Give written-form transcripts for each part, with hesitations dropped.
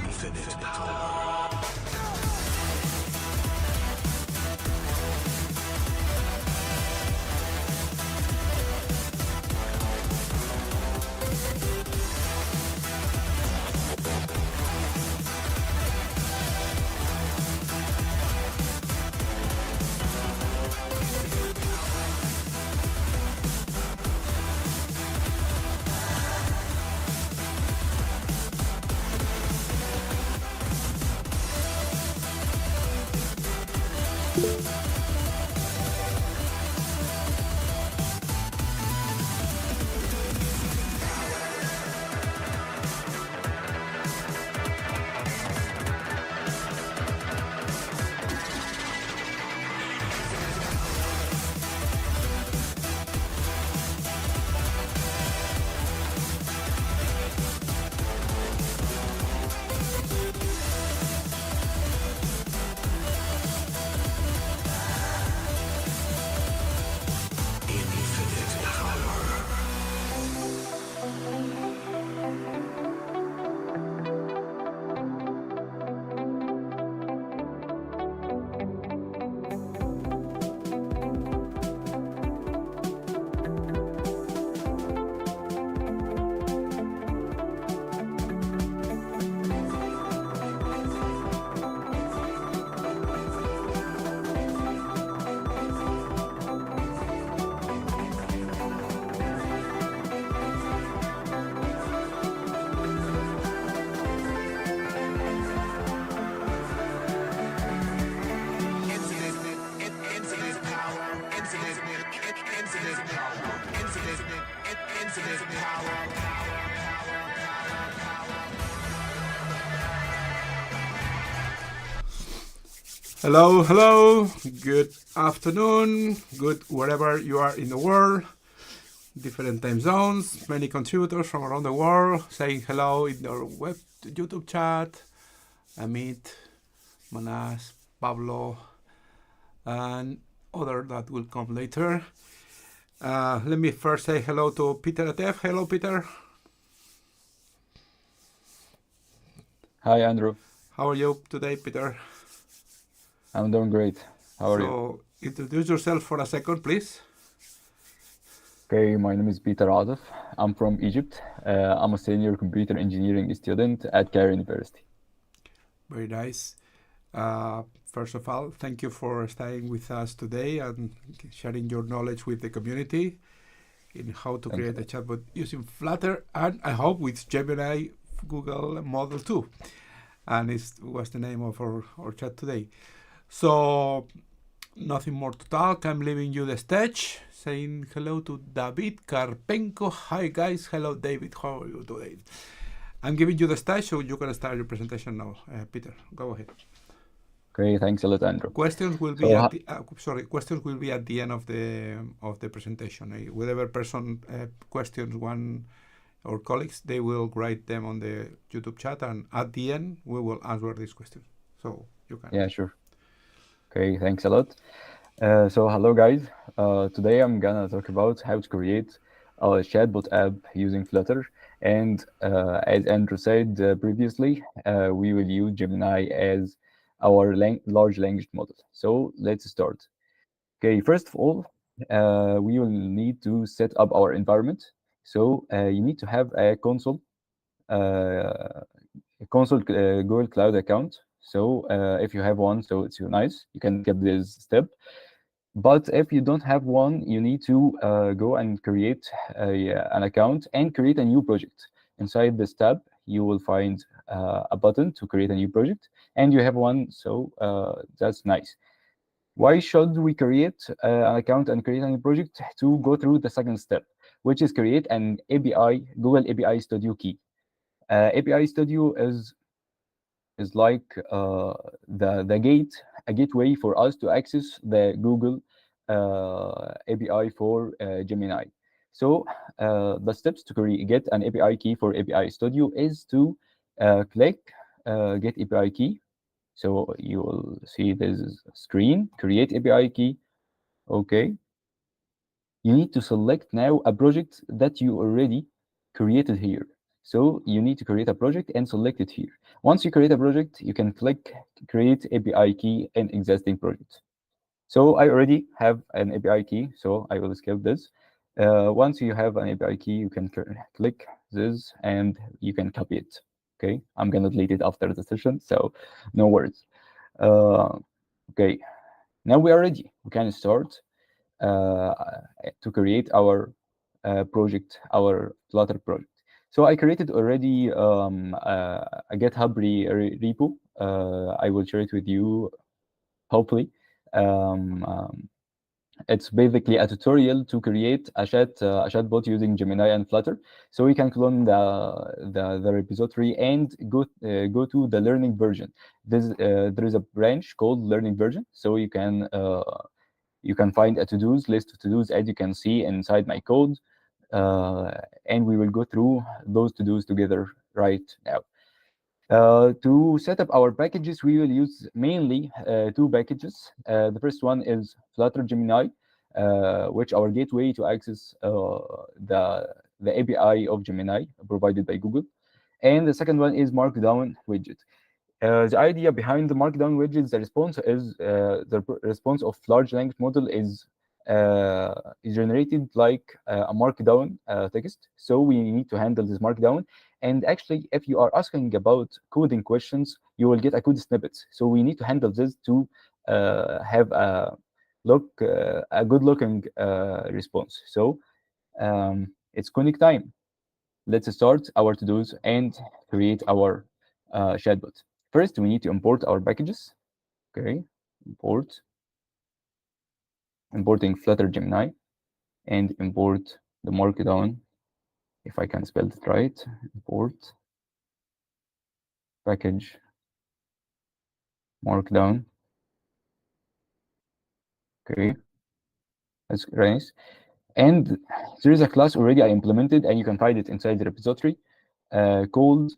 Infinite power. Hello, hello, good afternoon, good wherever you are in the world, different time zones, many contributors from around the world saying hello in our web YouTube chat, Amit, Manas, Pablo, and other that will come later. Let me first say hello to Peter Atef. Hello, Peter. Hi, Andrew. How are you today, Peter? I'm doing great. How are you? So, introduce yourself for a second, please. Okay, my name is Peter Atef. I'm from Egypt. I'm a senior computer engineering student at Cairo University. Very nice. First of all, thank you for staying with us today and sharing your knowledge with the community in how to create a chatbot using Flutter, and I hope with Gemini Google model too. And it was the name of our chat today. So, nothing more to talk. I'm leaving you the stage, saying hello to David Karpenko. Hi guys, hello David, how are you today? I'm giving you the stage so you can start your presentation now. Peter, go ahead. Okay, thanks a lot, Andrew. Questions will be at the, questions will be at the end of the presentation. Whatever person questions one or colleagues, they will write them on the YouTube chat, and at the end we will answer these questions. So you can. Yeah, sure. Okay, thanks a lot. So hello guys. Today I'm gonna talk about how to create a chatbot app using Flutter. And as Andrew said previously, we will use Gemini as our large language model. So let's start. Okay, first of all, we will need to set up our environment. So you need to have a console Google Cloud account. So if you have one, so it's nice. You can skip this step. But if you don't have one, you need to go and create an account and create a new project. Inside this tab, you will find a button to create a new project, and you have one, so that's nice. Why should we create an account and create a new project? To go through the second step. which is create an API, Google API Studio key. API Studio is like the gate, a gateway for us to access the Google API for Gemini. So the steps to get an API key for API Studio is to click get API key. So you will see this screen, create API key. Okay. You need to select now a project that you already created here. So you need to create a project and select it here. Once you create a project, you can click create API key in existing project. So I already have an API key, so I will skip this. Once you have an API key, you can click this and you can copy it. Okay, I'm gonna delete it after the session, so no worries. Uh, okay, now we are ready. We can start uh, to create our project, our Flutter project. So I created already a GitHub repo. I will share it with you, hopefully. Um, um, it's basically a tutorial to create a chatbot using Gemini and Flutter. So we can clone the repository and go to the learning version. There is a branch called learning version, so you can find a to-dos list of to-dos, as you can see inside my code, and we will go through those to-dos together right now. To set up our packages, we will use mainly two packages. The first one is Flutter Gemini, which our gateway to access the API of Gemini provided by Google. And the second one is Markdown widget. The idea behind the Markdown widget, the response is response of large language model is generated like a Markdown text. So we need to handle this Markdown. And actually, if you are asking about coding questions, you will get a code snippet. So we need to handle this to have a good looking response. So it's connect time. Let's start our to-dos and create our chatbot. First, we need to import our packages. Okay, importing Flutter Gemini, and import the Markdown, if I can spell it right. Import package Markdown. Okay, that's nice. And there is a class already I implemented, and you can find it inside the repository called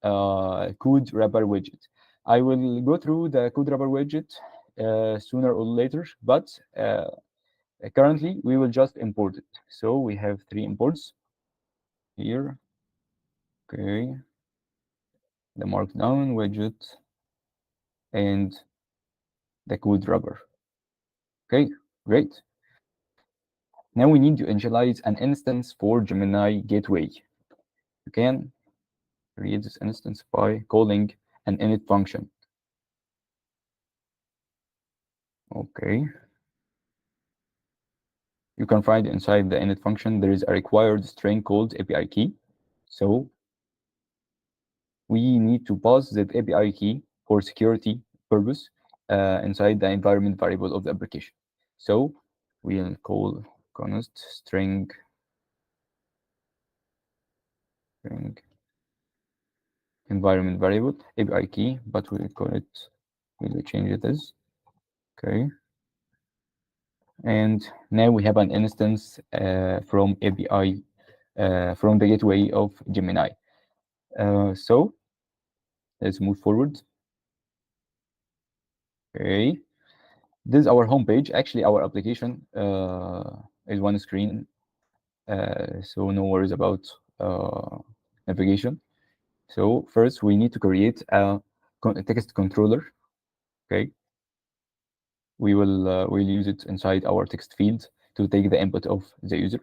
code wrapper widget. I will go through the code wrapper widget sooner or later, but currently we will just import it. So we have three imports here. Okay, the Markdown widget and the code wrapper. Okay, great. Now we need to initialize an instance for Gemini Gateway. You can create this instance by calling an init function. Okay. You can find inside the init function, there is a required string called API key. So we need to pass that API key for security purpose inside the environment variable of the application. So we'll call const string environment variable API key, but we'll call it, we'll change it as, okay. And now we have an instance from API, from the gateway of Gemini. So let's move forward. Okay, this is our homepage. Actually, our application is one screen, so no worries about navigation. So first, we need to create a text controller. Okay, we'll use it inside our text field to take the input of the user.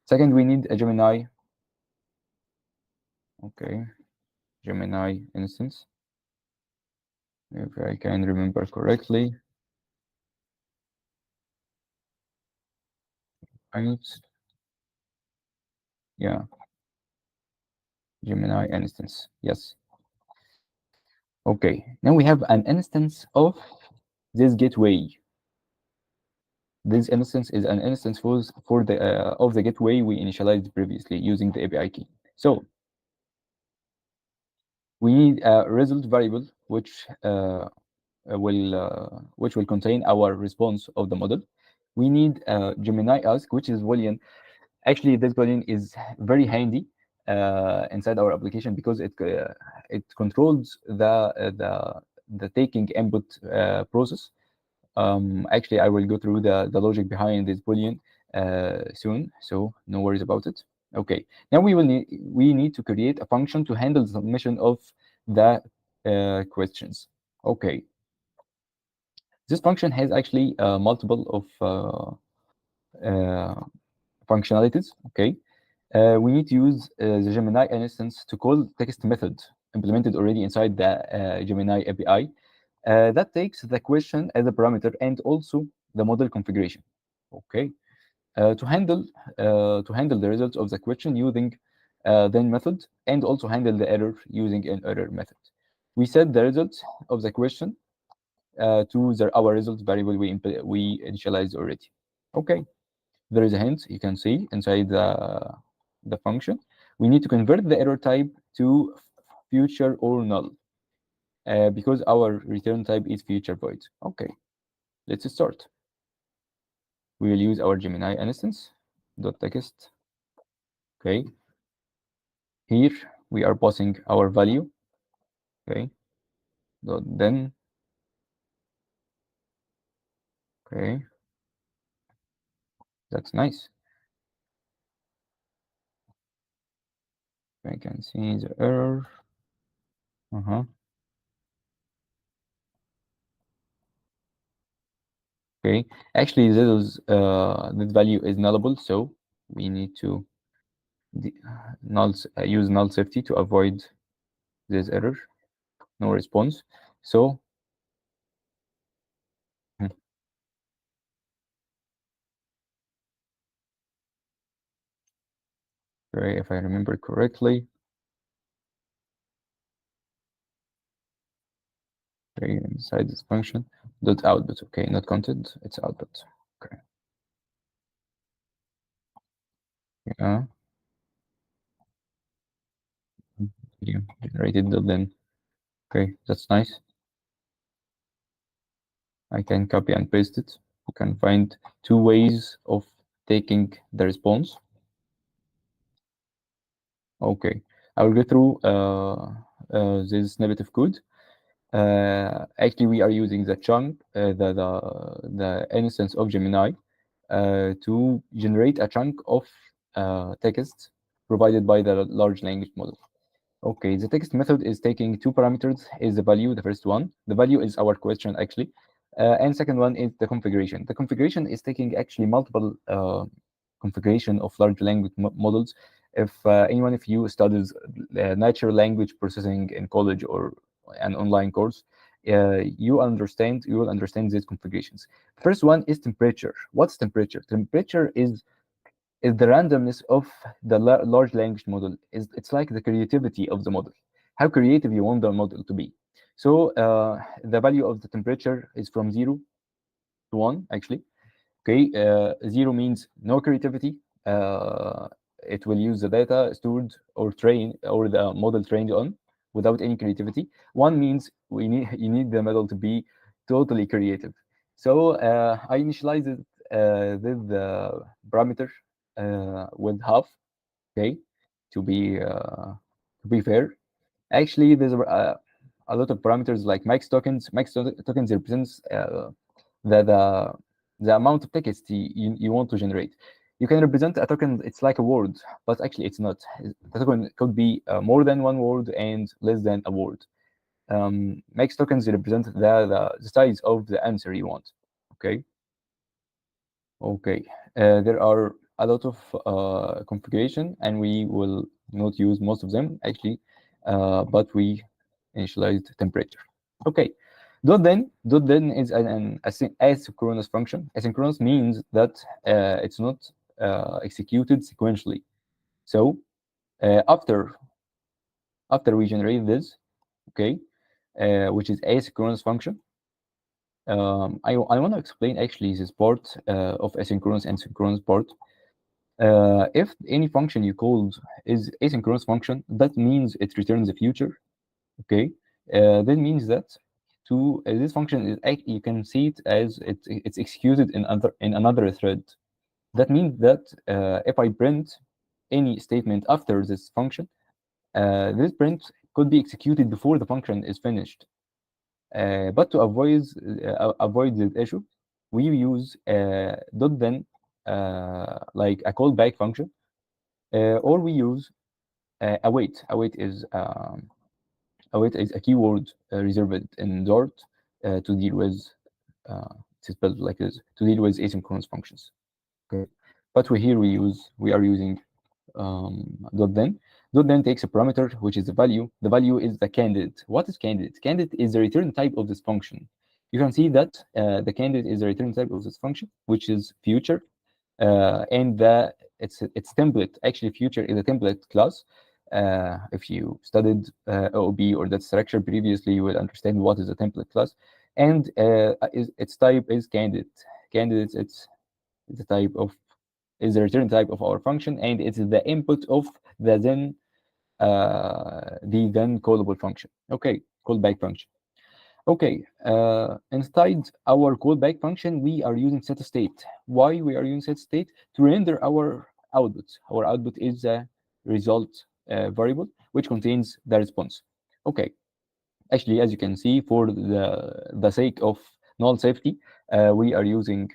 Second, we need a Gemini. Okay, Gemini instance, if I can remember correctly. Right. Yeah, Gemini instance. Yes. Okay, now we have an instance of this gateway. This instance is an instance for the of the gateway we initialized previously using the API key. So we need a result variable which will contain our response of the model. We need Gemini ask, which is Boolean. Actually, this Boolean is very handy inside our application because it controls the taking input process. Actually, I will go through the logic behind this Boolean soon, so no worries about it. Okay, now we need to create a function to handle the submission of the questions. Okay, this function has actually multiple of functionalities. Okay, we need to use the Gemini instance to call text method implemented already inside the Gemini API. That takes the question as a parameter and also the model configuration. Okay, to handle the results of the question using then method and also handle the error using an error method. We set the results of the question to our results variable we initialized already. Okay, there is a hint you can see inside the function. We need to convert the error type to future or null because our return type is future void. Okay, let's start. We will use our Gemini instance dot text. Okay, here we are passing our value. Okay, dot then. Okay, that's nice. I can see the error. Okay, actually this value is nullable, so we need to use null safety to avoid this error. No response. So hmm, okay, if I remember correctly, okay, inside this function dot output. Okay, not content, it's output. Okay, yeah, you generated the then. Okay, that's nice. I can copy and paste it. You can find two ways of taking the response. Okay, I will go through this snippet of code. Actually, we are using the chunk, the instance of Gemini to generate a chunk of text provided by the large language model. Okay, the text method is taking two parameters, is the value, the first one. The value is our question, actually. And second one is the configuration. The configuration is taking actually multiple configuration of large language models. If anyone of you studies natural language processing in college or an online course, you will understand these configurations. First one is temperature. What's temperature? Temperature is the randomness of the large language model. It's like the creativity of the model, how creative you want the model to be. So the value of the temperature is from 0 to 1, actually. Okay, 0 means no creativity. It will use the data stored or the model trained on without any creativity. 1 means you need the model to be totally creative. So I initialized this parameter with half. Okay, to be fair. Actually, there's a lot of parameters like max tokens. Tokens represents the the the amount of text you want to generate. You can represent a token, it's like a word, but actually it's not. The token could be more than one word and less than a word. Max tokens represent the size of the answer you want. Okay. Okay. There are a lot of configuration, and we will not use most of them actually, but we initialized temperature. Okay. Dot then is an asynchronous function. Asynchronous means that it's not executed sequentially. So after we generate this, okay, which is asynchronous function, I want to explain actually this part of asynchronous and synchronous part. If any function you called is asynchronous function, that means it returns the future. Okay, that means that to this function is you can see it as it's executed in another thread. That means that if I print any statement after this function, this print could be executed before the function is finished. But to avoid this issue, we use dot then like a callback function, or we use await. Await is a keyword reserved in Dart to deal with it's spelled like this, to deal with asynchronous functions. Okay, but we are using dot then. Dot then takes a parameter which is the value. The value is the candidate. What is candidate? Candidate is the return type of this function. You can see that the candidate is the return type of this function, which is future, and its template. Actually, future is a template class. If you studied OOB or that structure previously, you will understand what is a template class. And its type is candidate. Candidate, it's the type of is the return type of our function, and it's the input of the then callable function. Okay, callback function. Okay, inside our callback function, we are using set state. Why we are using set state? To render our output. Our output is a result variable which contains the response. Okay, actually, as you can see, for the sake of null safety, we are using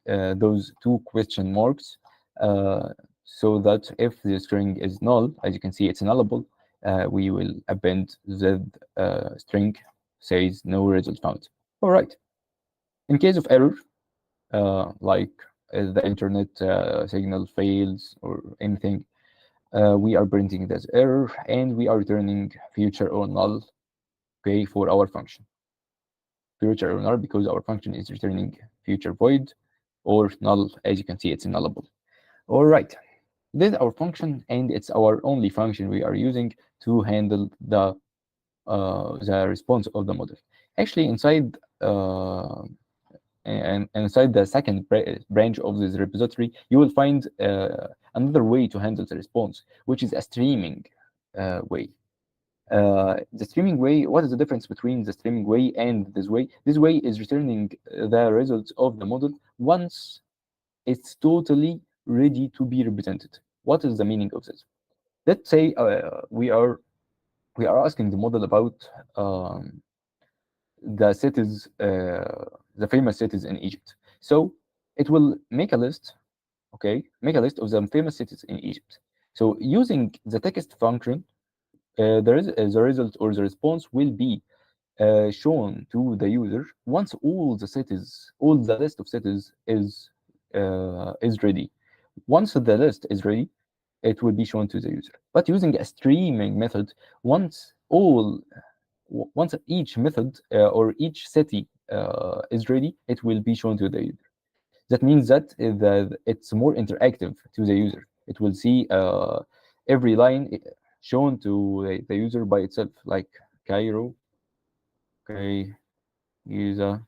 those two question marks so that if the string is null, as you can see, it's nullable, we will append the string says no result found. All right. In case of error, like the internet signal fails or anything, we are printing this error and we are returning future or null, okay, for our function. Future or null because our function is returning future void or null. As you can see, it's nullable. All right. This is our function, and it's our only function we are using to handle the response of the model. Actually, inside the second branch of this repository, you will find another way to handle the response, which is a streaming way. The streaming way, what is the difference between the streaming way and this way? This way is returning the results of the model once it's totally ready to be represented. What is the meaning of this? Let's say we are asking the model about the cities, the famous cities in Egypt. So it will make a list, okay, make a list of the famous cities in Egypt. So using the text function, the result or the response will be shown to the user once all the cities, all the list of cities is ready. Once the list is ready, it will be shown to the user. But using a streaming method, once each method or each city is ready, it will be shown to the user. That means that it's more interactive to the user. It will see every line shown to the user by itself, like Cairo, okay, Giza,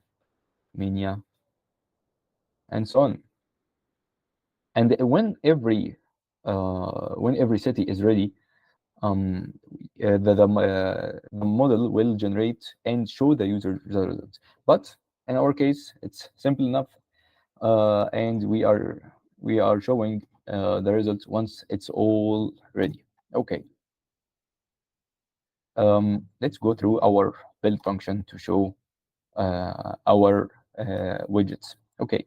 Minya, and so on. And when every city is ready, um, the model will generate and show the user the results. But in our case, it's simple enough, and we are showing the results once it's all ready. Okay. Let's go through our build function to show our widgets. Okay.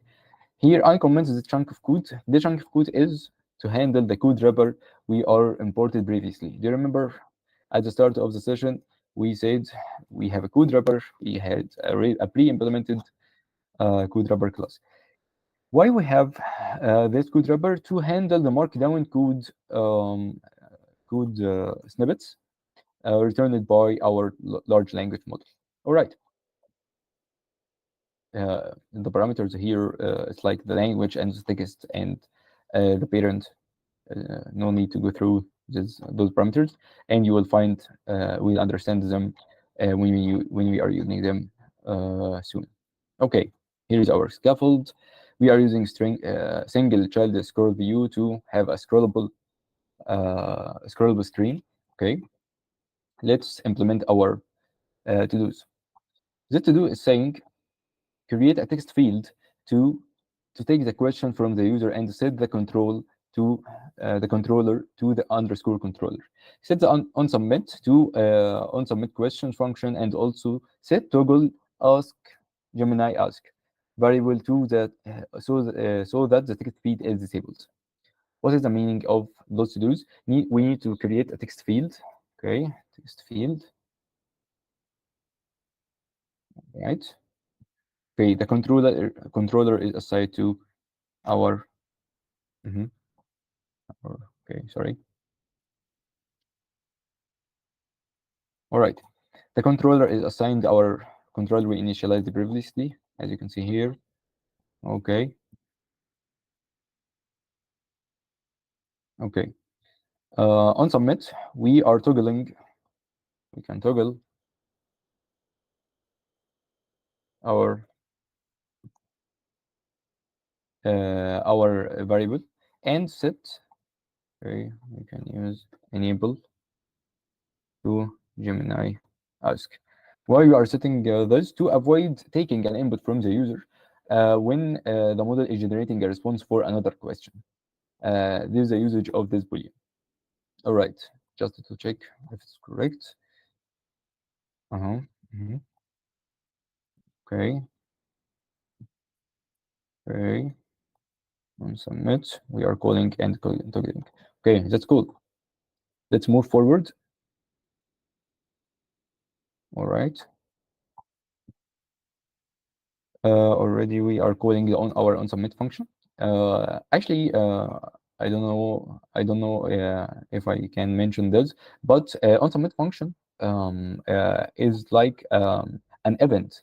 Here I comment the chunk of code. The chunk of code is to handle the code wrapper we are imported previously. Do you remember at the start of the session, we said we have a code wrapper, we had a pre-implemented code wrapper class. Why we have this code wrapper? To handle the markdown code snippets returned by our large language model. All right. The parameters here, it's like the language and the text and the parent. No need to go through those parameters, and you will find we'll understand them when we are using them soon. Okay, here is our scaffold. We are using single child scroll view to have a scrollable screen. Okay, let's implement our to-dos. The to-do is saying create a text field to to take the question from the user and set the controller to the underscore controller. Set the on submit to on submit questions function, and also set toggle ask Gemini ask variable to that so that the text feed is disabled. What is the meaning of those to dos? We need to create a text field. Okay, text field. Right. Okay, the controller is assigned to our. Mhm. Okay, sorry. All right. The controller is assigned our controller we initialized previously, as you can see here. Okay. Okay. On submit, we are toggling. We can toggle our variable and set. Okay, we can use enable to Gemini ask. Why you are setting this? To avoid taking an input from the user when the model is generating a response for another question. This is the usage of this boolean. All right, just to check if it's correct. Mhm. Okay. Okay. On submit, we are calling and toggling. Okay, that's cool. Let's move forward. All right. Already we are calling on our on submit function. Actually, I don't know if I can mention this, but on submit function is like an event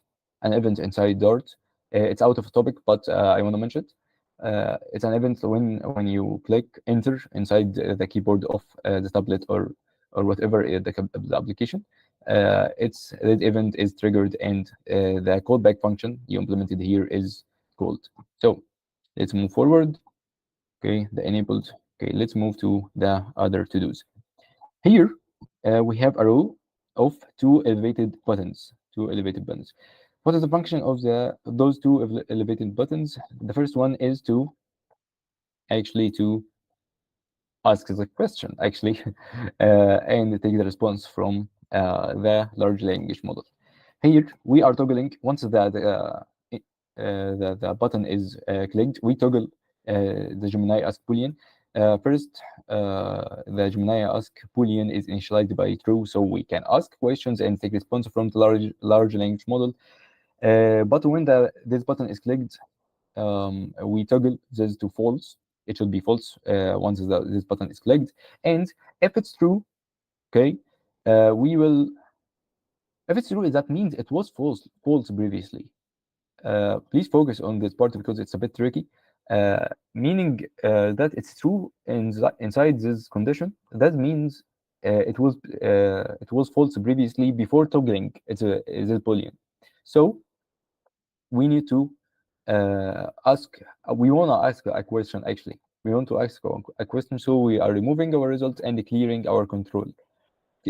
inside Dart. It's out of topic, but I want to mention it. It's an event when you click enter inside the keyboard of the tablet or whatever the application. Its that event is triggered, and the callback function you implemented here is called. So let's move forward. Okay, the enabled. Okay, let's move to the other to-dos. Here we have a row of two elevated buttons. Two elevated buttons. What is the function of those two elevated buttons? The first one is to actually to ask the question actually and take the response from the large language model. Here we are toggling once the button is clicked, we toggle the Gemini ask boolean. First, the Gemini ask boolean is initialized by true, so we can ask questions and take response from the large language model. But when this button is clicked, we toggle this to false. It should be false once this button is clicked, and if it's true, okay, we will. If it's true, that means it was false previously. Please focus on this part because it's a bit tricky. Meaning that it's true inside this condition. That means it was false previously before toggling. It's a boolean. So we need to ask. We want to ask a question. Actually, we want to ask a question. So we are removing our result and clearing our control.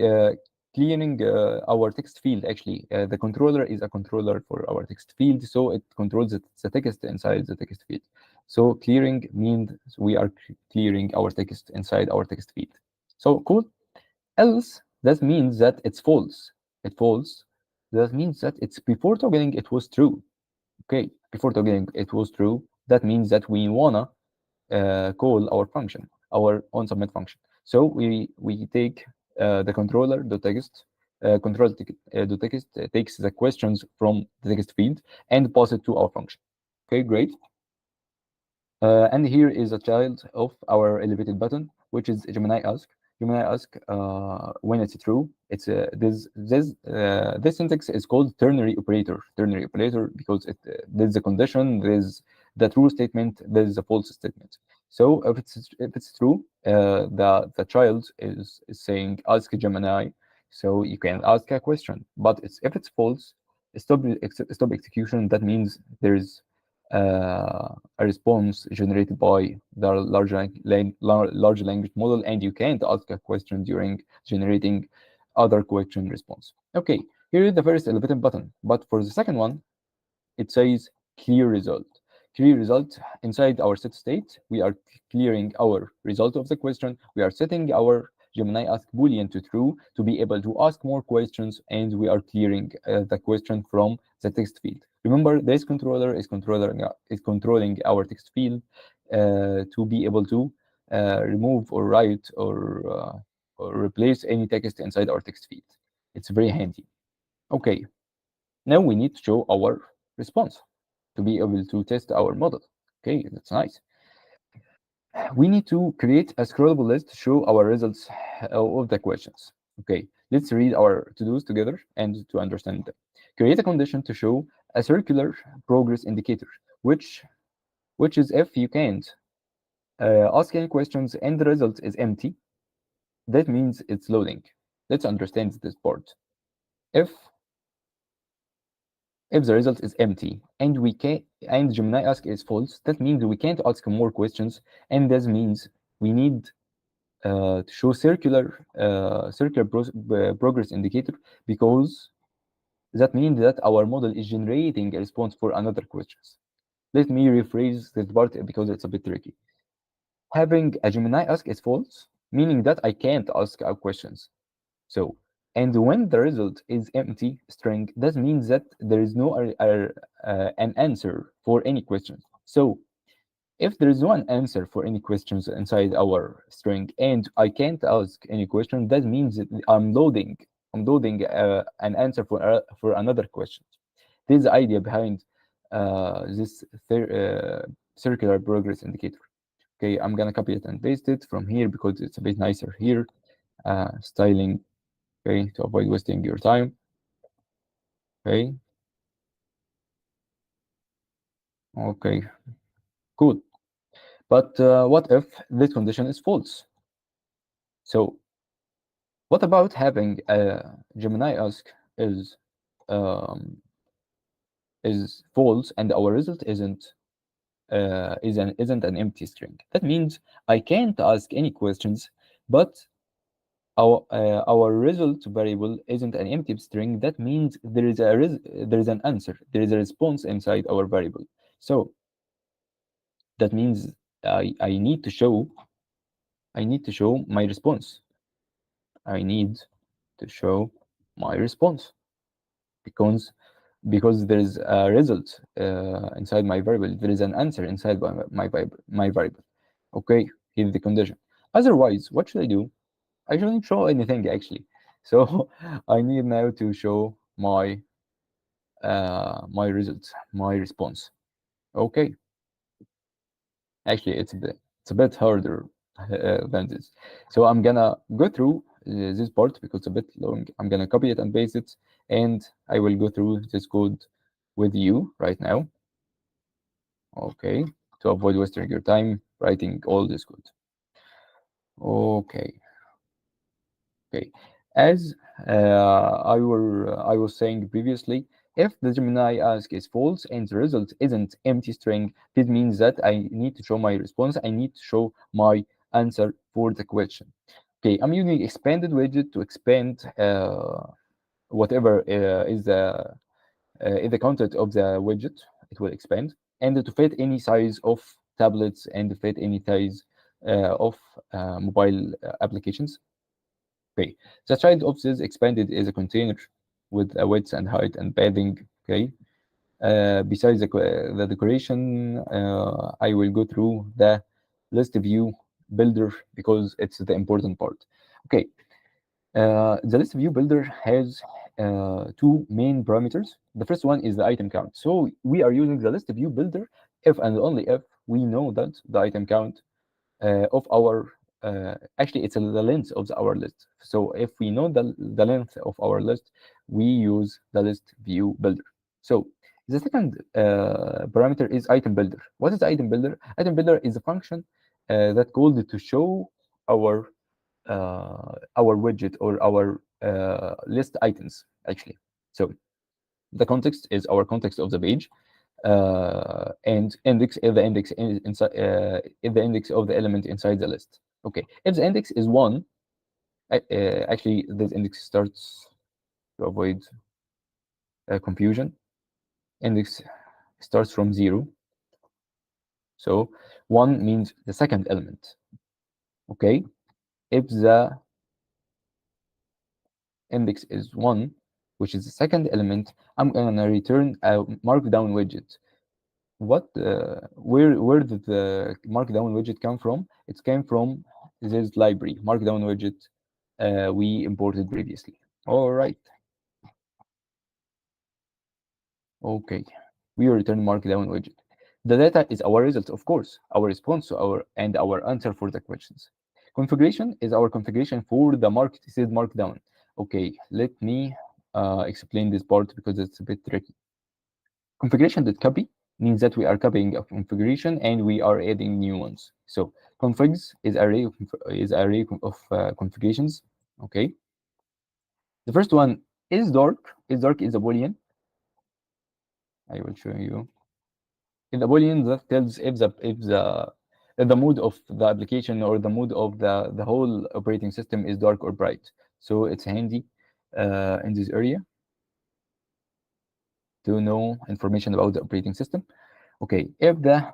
Uh, Clearing our text field. Actually, the controller is a controller for our text field, so it controls the text inside the text field. So clearing means we are clearing our text inside our text field. So cool. Else, that means that it's false. It false. That means that it's before toggling it was true. Okay, before toggling it was true. That means that we wanna call our function, our on submit function. So we take the controller dot text control dot text takes the questions from the text field and pass it to our function. Okay, great. And here is a child of our elevated button, which is Gemini ask. Gemini ask when it's true. It's this syntax is called ternary operator. Ternary operator because there's a condition, there's the true statement, there's a false statement. So if it's true, the child is saying ask Gemini, so you can ask a question. But if it's false, stop execution. That means there's a response generated by the large language model, and you can't ask a question during generating other question response. Okay, here is the first elevator button, but for the second one, it says clear result. Clear result inside our set state. We are clearing our result of the question. We are setting our Gemini ask boolean to true to be able to ask more questions, and we are clearing the question from the text field. Remember, this controller is controlling our text field to be able to remove or write or replace any text inside our text field. It's very handy. Okay, now we need to show our response to be able to test our model. Okay, that's nice. We need to create a scrollable list to show our results of the questions. Okay, let's read our to-dos together and to understand them. Create a condition to show a circular progress indicator, which is if you can't ask any questions and the result is empty, that means it's loading. Let's understand this part. If if the result is empty and we can and Gemini ask is false, that means we can't ask more questions, and that means we need to show progress indicator, because that means that our model is generating a response for another questions. Let me rephrase this part because it's a bit tricky. Having a Gemini ask is false, meaning that I can't ask questions. So, and when the result is empty string, that means that there is no an answer for any questions. So, if there is no an answer for any questions inside our string, and I can't ask any question, that means that I'm loading an answer for another question. This is the idea behind this circular progress indicator. Okay, I'm gonna copy it and paste it from here because it's a bit nicer here. Styling, okay, to avoid wasting your time. Okay, okay, good. But what if this condition is false? So what about having a Gemini ask is um, is false and our result isn't an empty string? That means I can't ask any questions, but our result variable isn't an empty string. That means there is an answer, there is a response inside our variable. So that means I need to show my response. I need to show my response because there is a result inside my variable. There is an answer inside my variable. Okay, here's the condition. Otherwise, what should I do? I shouldn't show anything actually. So I need now to show my results, my response. Okay, actually it's a bit harder than this. So I'm gonna go through this part because it's a bit long. I'm gonna copy it and paste it, and I will go through this code with you right now. Okay, to avoid wasting your time writing all this code. Okay, okay. As I was saying previously, if the Gemini ask is false and the result isn't empty string, this means that I need to show my response. I need to show my answer for the question. Okay, I'm using expanded widget to expand whatever is the content of the widget. It will expand, and to fit any size of tablets and to fit any size of mobile applications. Okay, the child of this expanded is a container with a width and height and padding. Okay, besides the decoration, I will go through the list view builder because it's the important part. Okay, the list view builder has two main parameters. The first one is the item count. So we are using the list view builder if and only if we know that the item count of our actually it's the length of our list. So if we know the length of our list, we use the list view builder. So the second parameter is item builder. What is item builder? Item builder is a function that called to show our widget or our list items actually. So the context is our context of the page, and index is the index inside is the index of the element inside the list. Okay, if the index is 1, actually this index starts to avoid confusion. Index starts from 0, so 1 means the second element. Okay, if the index is 1, which is the second element, I'm gonna return a markdown widget. Where did the markdown widget come from? It came from this library, markdown widget, we imported previously. All right. Okay, we return markdown widget. The data is our result, of course, our response to our answer for the questions. Configuration is our configuration for the said markdown. Okay, let me explain this part because it's a bit tricky. Configuration that copy means that we are copying a configuration and we are adding new ones. So configs is array of configurations. Okay, the first one is dark. Is dark is a boolean. I will show you. In the boolean that tells if the mood of the application or the mood of the whole operating system is dark or bright. So it's handy in this area to know information about the operating system. Okay, if the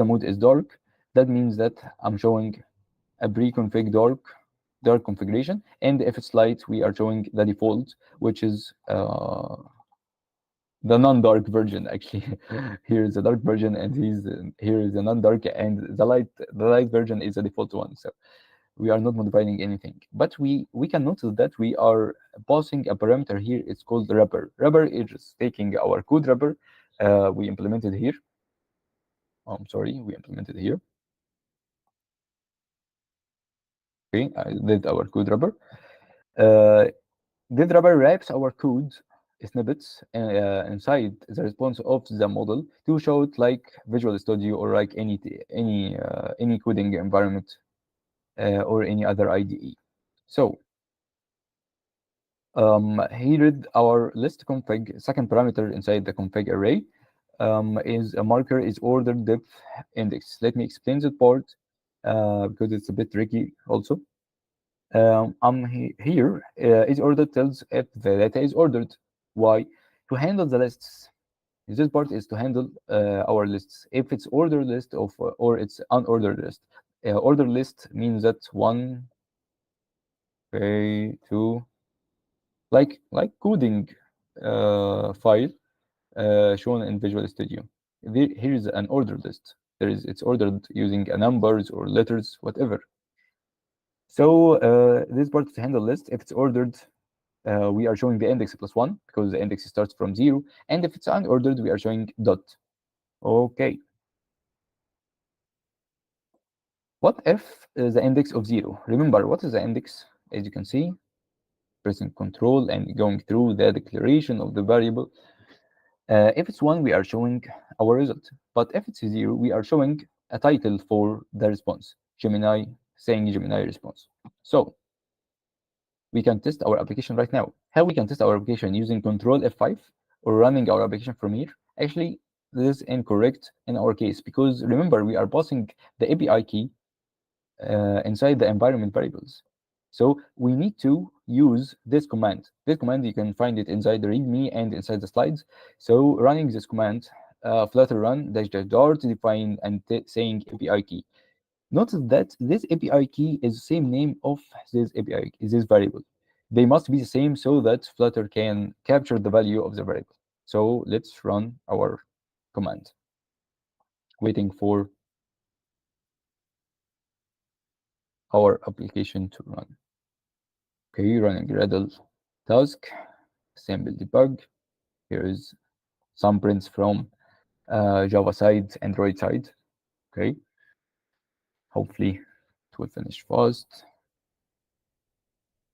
mood is dark, that means that I'm showing a pre-config dark configuration, and if it's light, we are showing the default, which is the non-dark version. Actually, here is the dark version, and here is the non-dark, and the light version is the default one. So we are not modifying anything, but we can notice that we are passing a parameter here. It's called wrapper. Wrapper is just taking our code wrapper we implemented here. I'm sorry, we implemented here. Okay, I did our code wrapper. This wrapper wraps our code snippets inside the response of the model to show it like Visual Studio or like any coding environment or any other IDE. So here is our list config. Second parameter inside the config array is a marker is order depth index. Let me explain that part because it's a bit tricky also. Here is order tells if the data is ordered. Why? To handle the lists. This part is to handle our lists. If it's order list of or it's unordered list. Order list means that 1, 2, like coding file shown in Visual Studio. Here is an order list. It's ordered using a numbers or letters, whatever. So this part is to handle list. If it's ordered, we are showing the index plus 1 because the index starts from 0. And if it's unordered, we are showing dot. Okay. What if the index of 0? Remember, what is the index? As you can see, pressing Control and going through the declaration of the variable. If it's 1, we are showing our result. But if it's 0, we are showing a title for the response. Gemini, saying Gemini response. So we can test our application right now. How we can test our application using Control F5 or running our application from here? Actually, this is incorrect in our case because remember, we are passing the API key inside the environment variables. So we need to use this command. This command, you can find it inside the README and inside the slides. So running this command, flutter run -dart define and saying API key. Notice that this API key is the same name of this API, this variable. They must be the same so that Flutter can capture the value of the variable. So let's run our command. Waiting for our application to run. Okay, running Gradle task, sample debug. Here is some prints from Java side, Android side. Okay, hopefully it will finish fast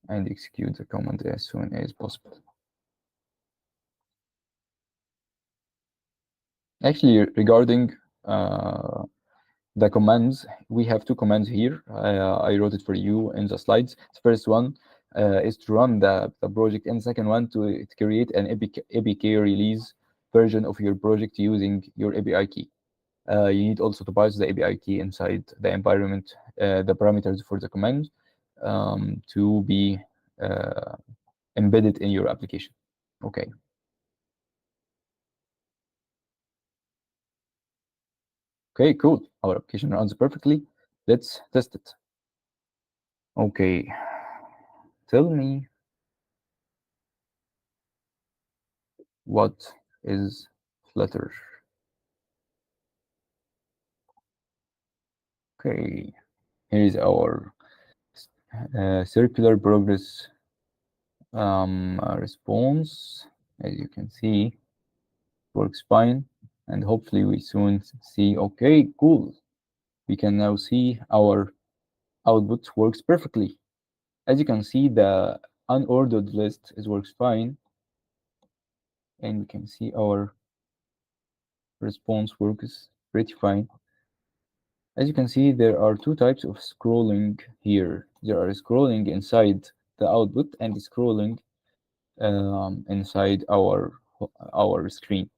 and execute the command as soon as possible. Actually, regarding the commands, we have two commands here. I wrote it for you in the slides. The first one, is to run the project, and the second one to create an APK release version of your project using your API key. You need also to pass the API key inside the environment, the parameters for the command to be embedded in your application. Okay. Okay, cool. Our application runs perfectly. Let's test it. Okay. Tell me what is Flutter. Okay. Here is our circular progress response. As you can see, works fine. And hopefully we soon see, okay, cool. We can now see our output works perfectly. As you can see, the unordered list works fine. And we can see our response works pretty fine. As you can see, there are two types of scrolling here. There are scrolling inside the output and scrolling inside our screen.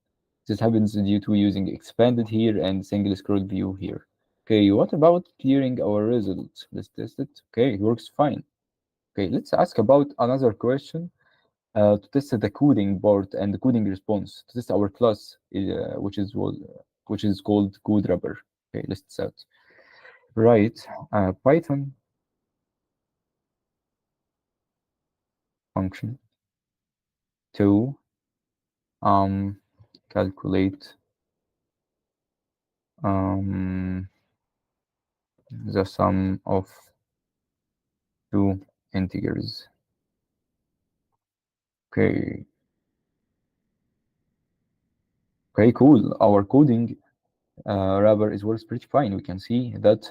This happens due to using expanded here and single scroll view here. Okay, what about clearing our results? Let's test it. Okay, it works fine. Okay, let's ask about another question to test the coding part and the coding response. To test our class, which is called code wrapper. Okay, let's test out. Right, Python function to calculate um, the sum of two integers. Okay. Okay, cool. Our coding wrapper is works pretty fine. We can see that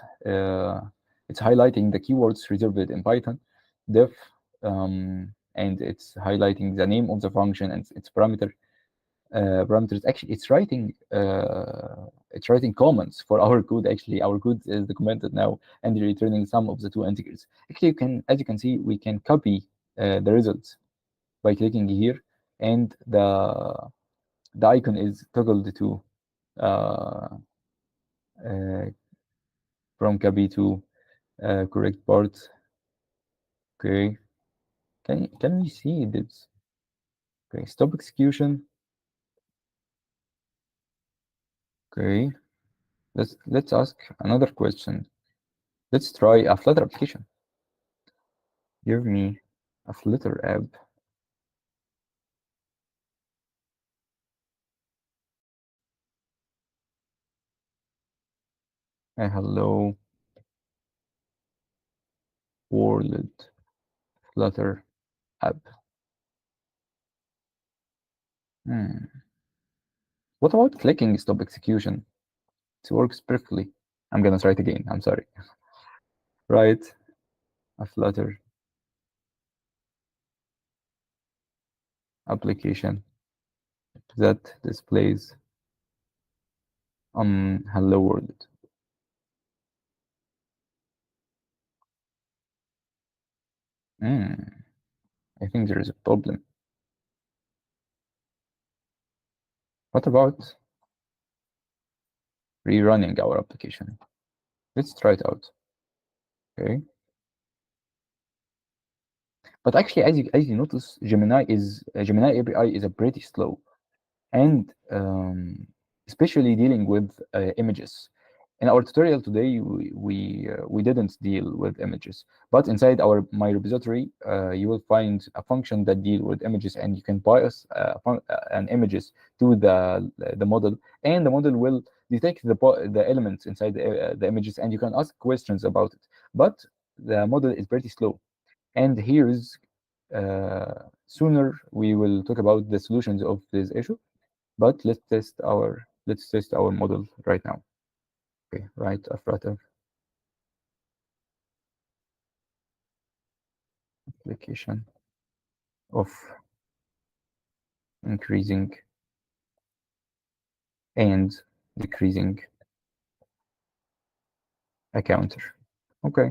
it's highlighting the keywords reserved in Python, def, and it's highlighting the name of the function and its parameters. Actually, it's writing comments for our code. Actually, our code is documented now and returning sum of the two integers. Actually, as you can see, we can copy the results by clicking here, and the icon is toggled to uh, uh, from copy to correct part. Okay, can we see this? Okay, stop execution. Okay, let's ask another question. Let's try a Flutter application. Give me a Flutter app. A hello world Flutter app. Hmm. What about clicking stop execution? It works perfectly. I'm gonna try it again. I'm sorry. Right, a Flutter application that displays hello world. Hmm. I think there is a problem. What about rerunning our application? Let's try it out. Okay. But actually, as you notice, Gemini API is a pretty slow, and especially dealing with images. In our tutorial today, we didn't deal with images, but inside our my repository, you will find a function that deal with images, and you can bias an images to the model, and the model will detect the elements inside the images, and you can ask questions about it. But the model is pretty slow, and here's sooner we will talk about the solutions of this issue. But let's test our model right now. Okay, write a Flutter application of increasing and decreasing a counter. Okay,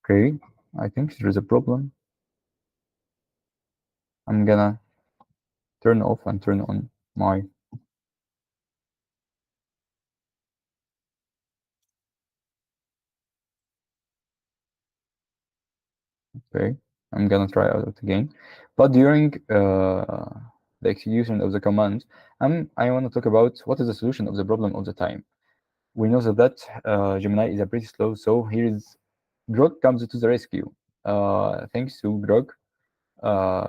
Okay, I think there is a problem. I'm gonna turn off and turn on my. Okay, I'm gonna try out again. But during the execution of the command, I want to talk about what is the solution of the problem of the time. We know that Gemini is a pretty slow, so here is Grok comes to the rescue. Thanks to Grok,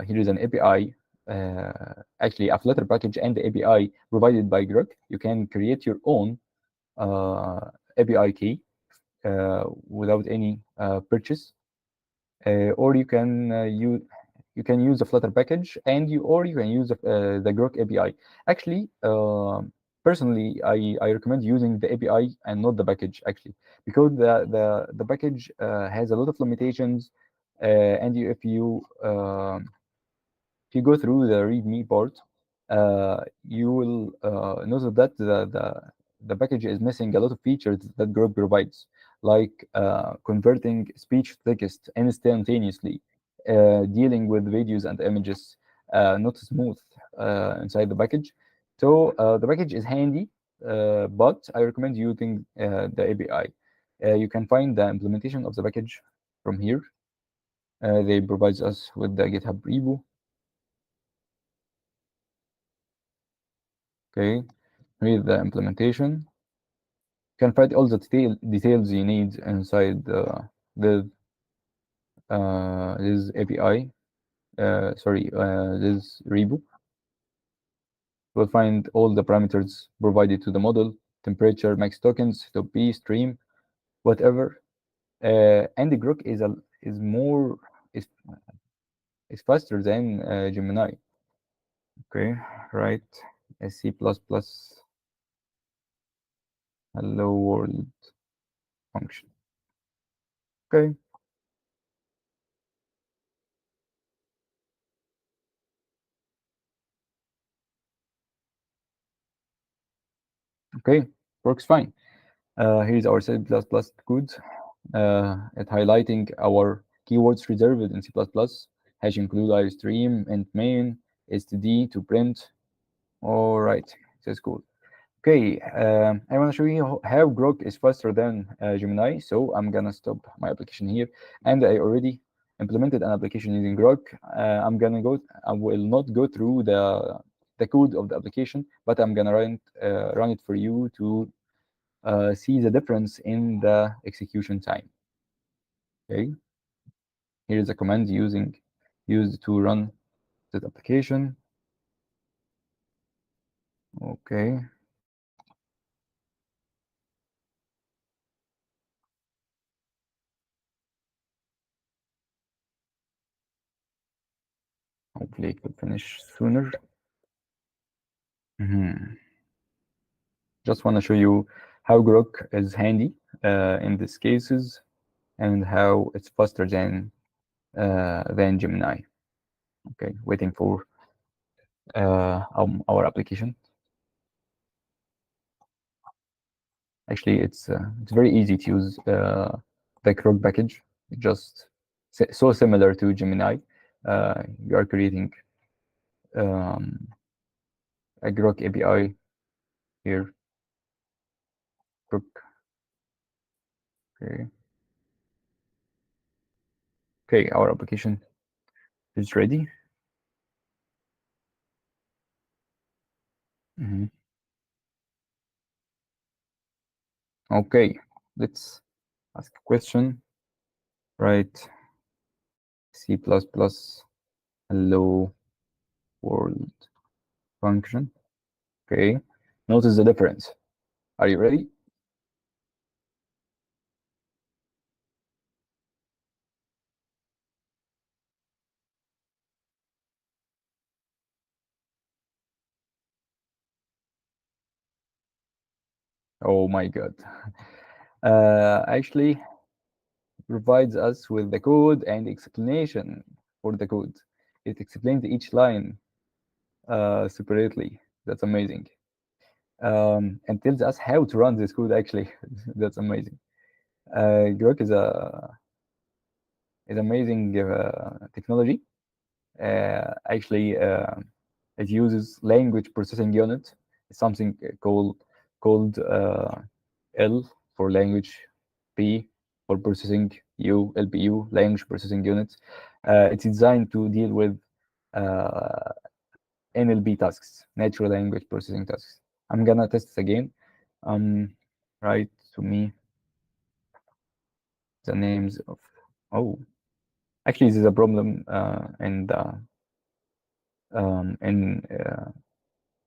here is an API, actually a Flutter package and the API provided by Grok. You can create your own API key without any purchase, or you can use the Flutter package, and you can use the Grok API. Actually, personally, I recommend using the API and not the package actually, because the package has a lot of limitations, and if you go through the README part, you will notice that the package is missing a lot of features that Grok provides, like converting speech to text instantaneously, dealing with videos and images, not smooth inside the package. So the package is handy, but I recommend using the API. You can find the implementation of the package from here. They provide us with the GitHub repo. Okay, read the implementation. You can find all the details you need inside this API. This repo. We'll find all the parameters provided to the model: temperature, max tokens, top B, stream, whatever. And the Grok is more is is faster than Gemini. Okay, right. A C++ hello world function. Okay, okay, works fine. Here's our C++ code. At highlighting our keywords reserved in C++, hash include livestream and main, std to print. All right, that's cool. Okay, I want to show you how Grok is faster than Gemini. So I'm gonna stop my application here, and I already implemented an application using Grok. I will not go through the code of the application, but I'm gonna run it for you to see the difference in the execution time. Okay, here is a command used to run this application. Okay, hopefully it will finish sooner. Just want to show you how Grok is handy in these cases, and how it's faster than Gemini. Okay, waiting for our application. Actually, it's very easy to use the Grok package. It's just so similar to Gemini. You are creating um, a Grok API here. Grok. Okay. Okay, our application is ready. Okay, let's ask a question. Right. C++ hello world function. Okay. Notice the difference. Are you ready? Oh my God. Actually provides us with the code and explanation for the code. It explains each line separately. That's amazing. And tells us how to run this code actually. That's amazing. Grok is a is amazing technology. Actually, it uses language processing unit. It's something called L for language, P for processing, LPU, language processing unit. It's designed to deal with NLP tasks, natural language processing tasks. I'm gonna test it again. Write to me the names of. Oh, actually, there's a problem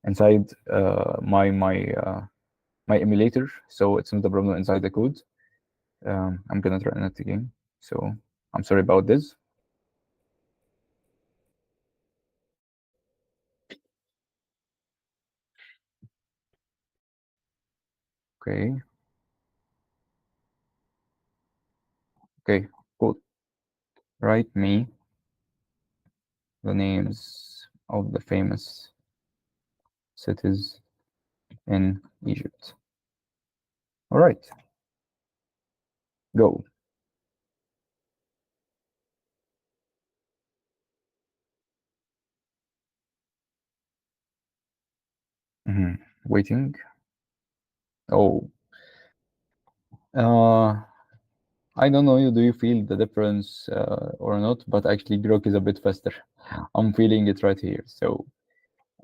inside my emulator, so it's not a problem inside the code. I'm gonna try it again. So I'm sorry about this. Okay. Okay, cool. Write me the names of the famous cities in Egypt. All right, go. Waiting. Oh, I don't know. Do you feel the difference or not? But actually, GRoK is a bit faster. I'm feeling it right here. So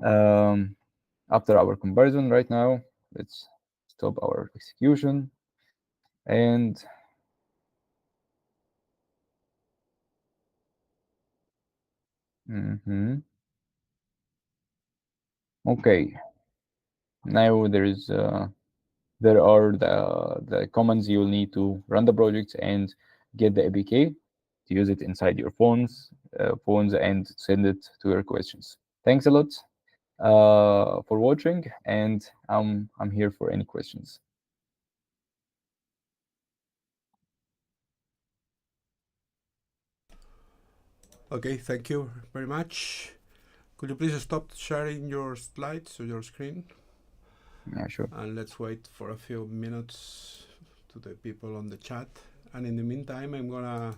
after our comparison right now, let's stop our execution and okay. Now there are the commands you'll need to run the project and get the APK to use it inside your phones and send it to your questions. Thanks a lot for watching, and I'm here for any questions. Okay, thank you very much. Could you please stop sharing your slides or your screen? Yeah, sure. And let's wait for a few minutes to the people on the chat. And in the meantime, I'm gonna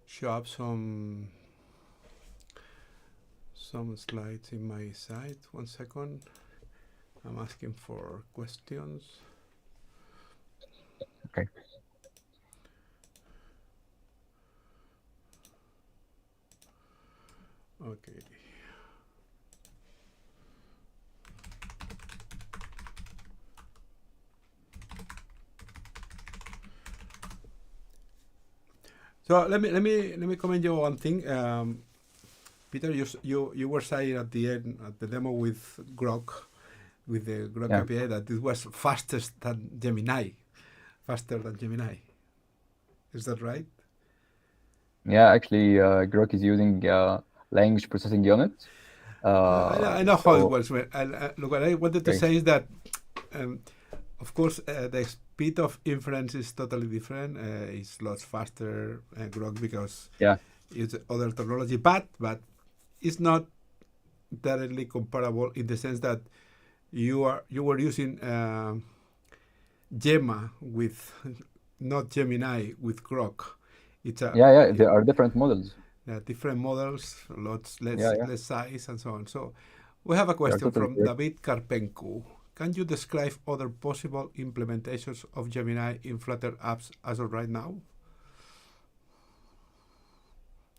show up some slides in my site. 1 second. I'm asking for questions. Okay. Okay. So let me comment you one thing. Peter, you were saying at the end at the demo with GRoK, with the GRoK API, that it was faster than Gemini. Is that right? Yeah, actually, GRoK is using language processing unit. I know how it works. Look, what I wanted to say is that, of course, the speed of inference is totally different. It's lots faster GRoK because it's other technology, but it's not directly comparable in the sense that you were using Gemma with not Gemini with GRoK. It's there are different models. Different models, lots less size and so on. So we have a question from David Karpenko. Can you describe other possible implementations of Gemini in Flutter apps as of right now?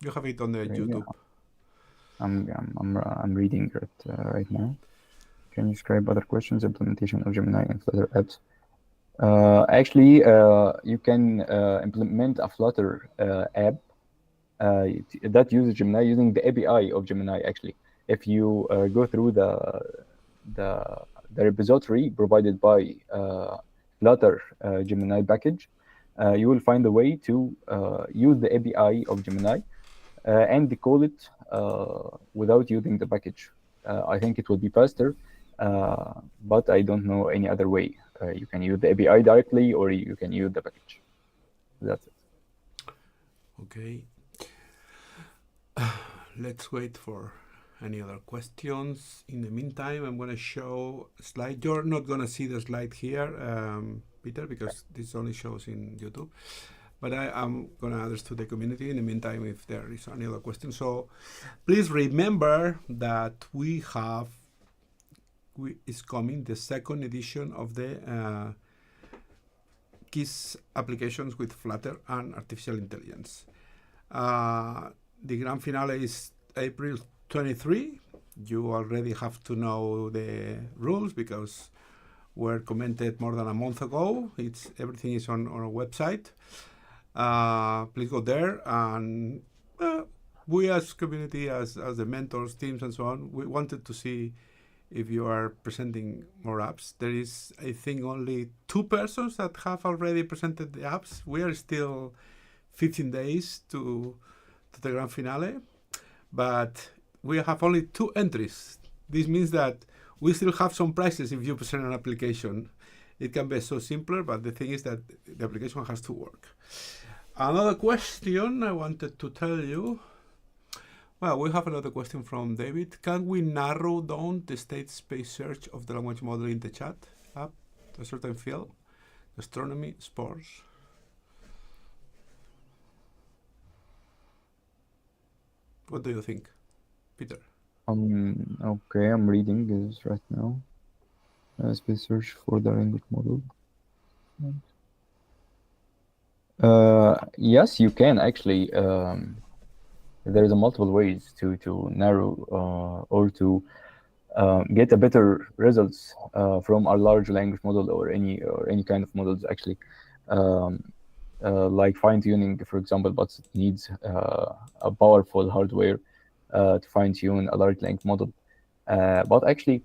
You have it on the YouTube. I'm reading it right now. Can you describe other questions implementation of Gemini in Flutter apps? Actually, you can implement a Flutter app that uses Gemini using the API of Gemini. Actually, if you go through the repository provided by Flutter Gemini package, you will find a way to use the API of Gemini and call it without using the package. I think it will be faster, but I don't know any other way. You can use the API directly, or you can use the package. That's it. Okay. Let's wait for any other questions. In the meantime, I'm going to show a slide. You're not going to see the slide here, Peter, because this only shows in YouTube. but I'm going to address to the community in the meantime if there is any other question. So please remember that is coming the second edition of the KISS applications with Flutter and artificial intelligence. The grand finale is April 23. You already have to know the rules because were commented more than a month ago. Everything is on our website. Please go there, and we as community, as the mentors, teams, and so on, we wanted to see if you are presenting more apps. There is, I think, only 2 persons that have already presented the apps. We are still 15 days to the grand finale, but we have only 2 entries. This means that we still have some prizes if you present an application. It can be so simpler, but the thing is that the application has to work. Another question I wanted to tell you. Well, we have another question from David. Can we narrow down the state space search of the language model in the chat app to a certain field? Astronomy, sports. What do you think, Peter? Okay, I'm reading this right now. Space search for the language model. Yes, you can actually. There is multiple ways to narrow or to get a better results from our large language model or any kind of models actually. Like fine tuning, for example, but it needs a powerful hardware to fine tune a large language model. But actually,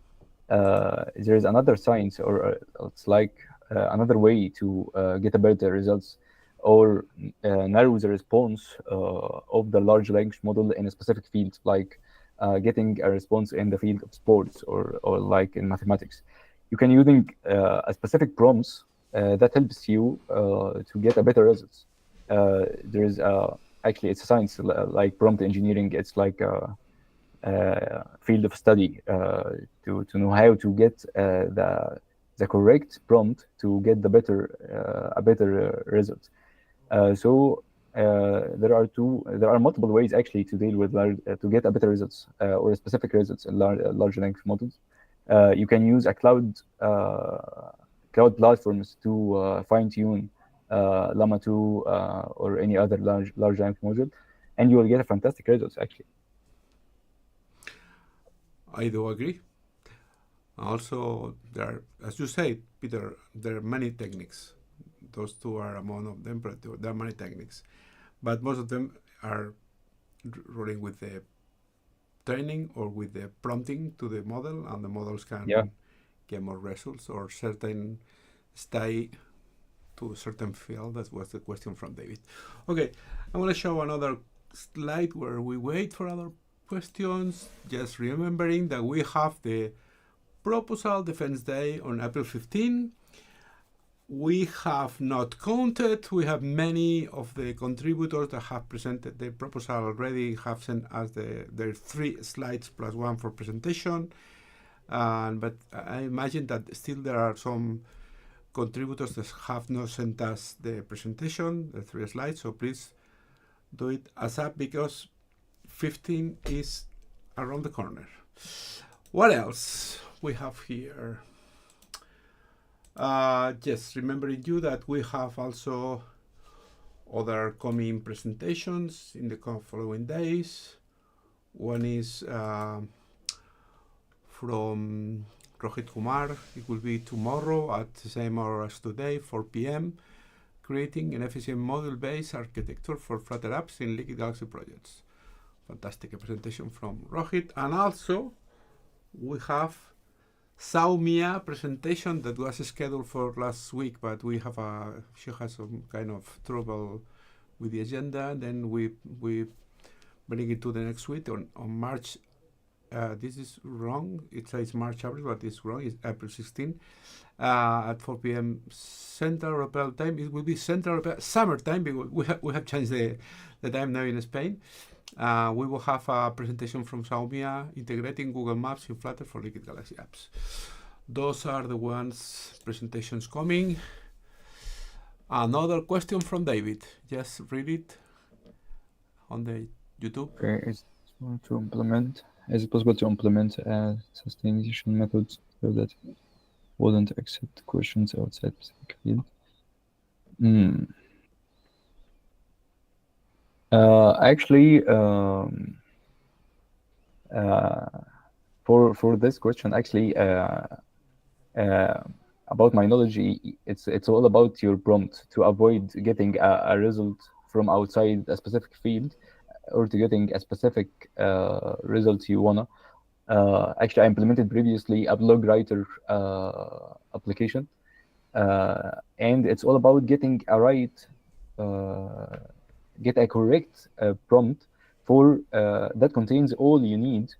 there is another science, or it's like another way to get a better results or narrow the response of the large language model in a specific field, like getting a response in the field of sports or like in mathematics. You can using a specific prompts that helps you to get a better results. There is actually it's a science like prompt engineering. It's like a field of study to know how to get the correct prompt to get the better result. So there are multiple ways actually to deal with to get a better results or specific results in large language models. You can use a cloud platforms to fine tune Llama 2 or any other large language module, and you will get a fantastic results actually. I do agree. Also, as you say, Peter, there are many techniques. Those 2 are among of them, but there are many techniques. But most of them are running with the training or with the prompting to the model, and the models can get more results or stay to a certain field. That was the question from David. Okay, I'm going to show another slide where we wait for other questions. Just remembering that we have the Proposal Defense Day on April 15. We have not counted. We have many of the contributors that have presented the proposal already have sent us their 3 slides plus 1 for presentation. But I imagine that still there are some contributors that have not sent us the presentation, the 3 slides. So please do it ASAP because 15 is around the corner. What else we have here? Just remembering you that we have also other coming presentations in the following days. One is from Rohit Kumar. It will be tomorrow at the same hour as today, 4 p.m. Creating an efficient model-based architecture for Flutter apps in Liquid Galaxy projects. Fantastic presentation from Rohit. And also we have Saumia presentation that was scheduled for last week, but she has some kind of trouble with the agenda. Then we bring it to the next week on March. This is wrong. It says March, April, but it's wrong. It's April 16 at 4 p.m. Central European time. It will be Central European summer time because we have changed the time now in Spain. We will have a presentation from Saumia integrating Google Maps in Flutter for Liquid Galaxy apps. Those are the presentations coming. Another question from David. Just read it on the YouTube. Okay, is it possible to implement a sustainability method so that wouldn't accept questions outside specific field? Actually, for this question, actually, about my knowledge, it's all about your prompt to avoid getting a result from outside a specific field, or to getting a specific result you wanna. Actually, I implemented previously a blog writer application, and it's all about getting get a correct prompt for that contains all you need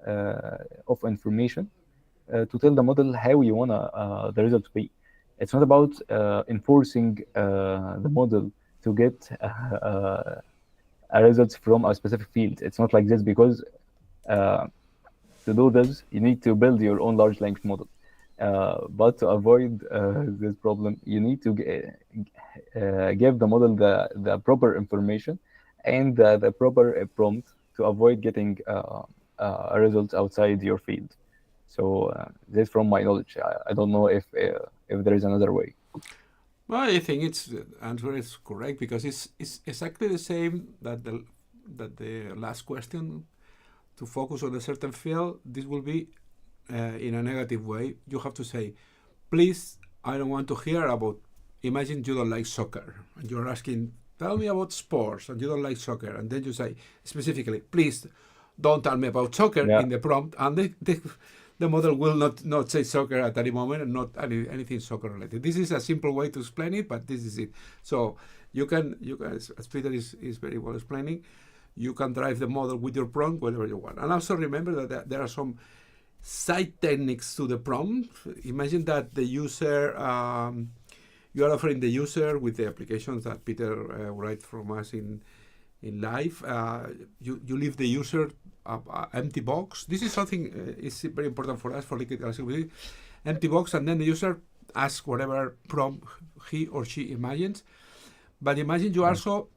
of information to tell the model how you want the result to be. It's not about enforcing the model to get a result from a specific field. It's not like this, because to do this, you need to build your own large language model. But to avoid this problem, you need to give the model the proper information and the proper prompt to avoid getting a result outside your field. So this from my knowledge. I don't know if there is another way. Well, I think the answer is correct, because it's exactly the same that the last question. To focus on a certain field, this will be in a negative way. You have to say, please, I don't want to hear about, imagine you don't like soccer, and you're asking, tell me about sports, and you don't like soccer, and then you say specifically, please don't tell me about soccer in the prompt, and the model will not say soccer at any moment, and not anything soccer related. This is a simple way to explain it, but this is it. So you can as Peter is very well explaining, you can drive the model with your prompt whenever you want. And also remember that there are some side techniques to the prompt. Imagine that the user, you are offering the user with the applications that Peter writes from us in live. You leave the user an empty box. This is something is very important for us for Liquid Galaxy. Empty box, and then the user asks whatever prompt he or she imagines. But imagine you also,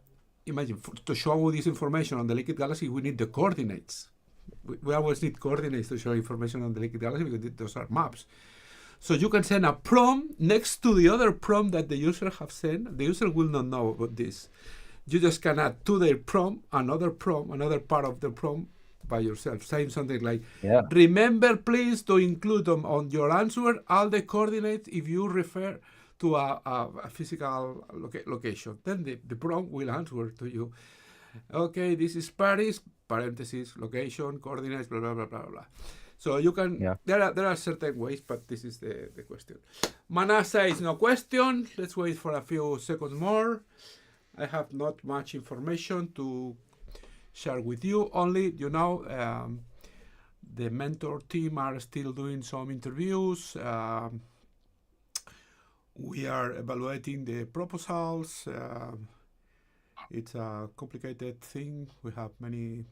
to show this information on the Liquid Galaxy, we need the coordinates. We always need coordinates to show information on the Liquid Galaxy, because those are maps. So you can send a prompt next to the other prompt that the user have sent. The user will not know about this. You just can add to their prompt, another part of the prompt by yourself, saying something like, remember please to include on your answer all the coordinates if you refer to a physical location. Then the prompt will answer to you, okay, this is Paris, parentheses, location, coordinates, blah, blah, blah, blah, blah. So you can, there are certain ways, but this is the question. Manasa is no question. Let's wait for a few seconds more. I have not much information to share with you. Only, the mentor team are still doing some interviews. We are evaluating the proposals. It's a complicated thing. We have many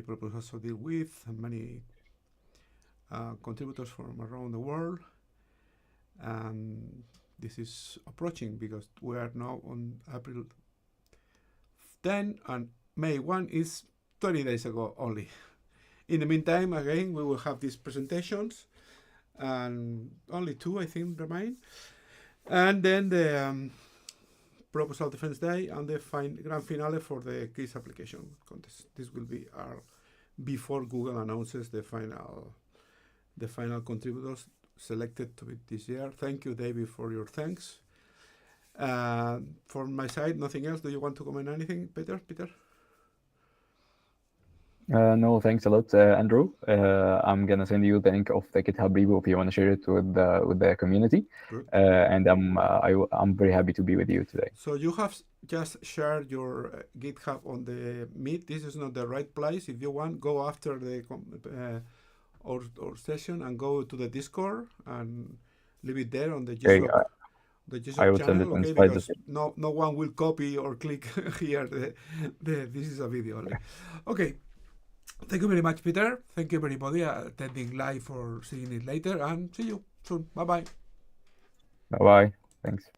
proposals to deal with, and many contributors from around the world. And this is approaching, because we are now on April 10, and May 1 is 20 days ago only. In the meantime, again, we will have these presentations, and only 2, I think, remain. And then the proposal defense day and the grand finale for the quiz application contest. This will be before Google announces the final contributors selected to be this year. Thank you, David, for your thanks. From my side, nothing else. Do you want to comment anything, Peter? No, thanks a lot, Andrew. I'm gonna send you the link of the GitHub repo if you want to share it with the community. And I'm very happy to be with you today. So you have just shared your GitHub on the Meet. This is not the right place. If you want, go after the our session and go to the Discord and leave it there on the GSoC. The GSoC channel, okay, because no one will copy or click here. This is a video only. Okay. Thank you very much, Peter. Thank you, everybody, attending live or seeing it later, and see you soon. Bye-bye. Bye-bye. Thanks.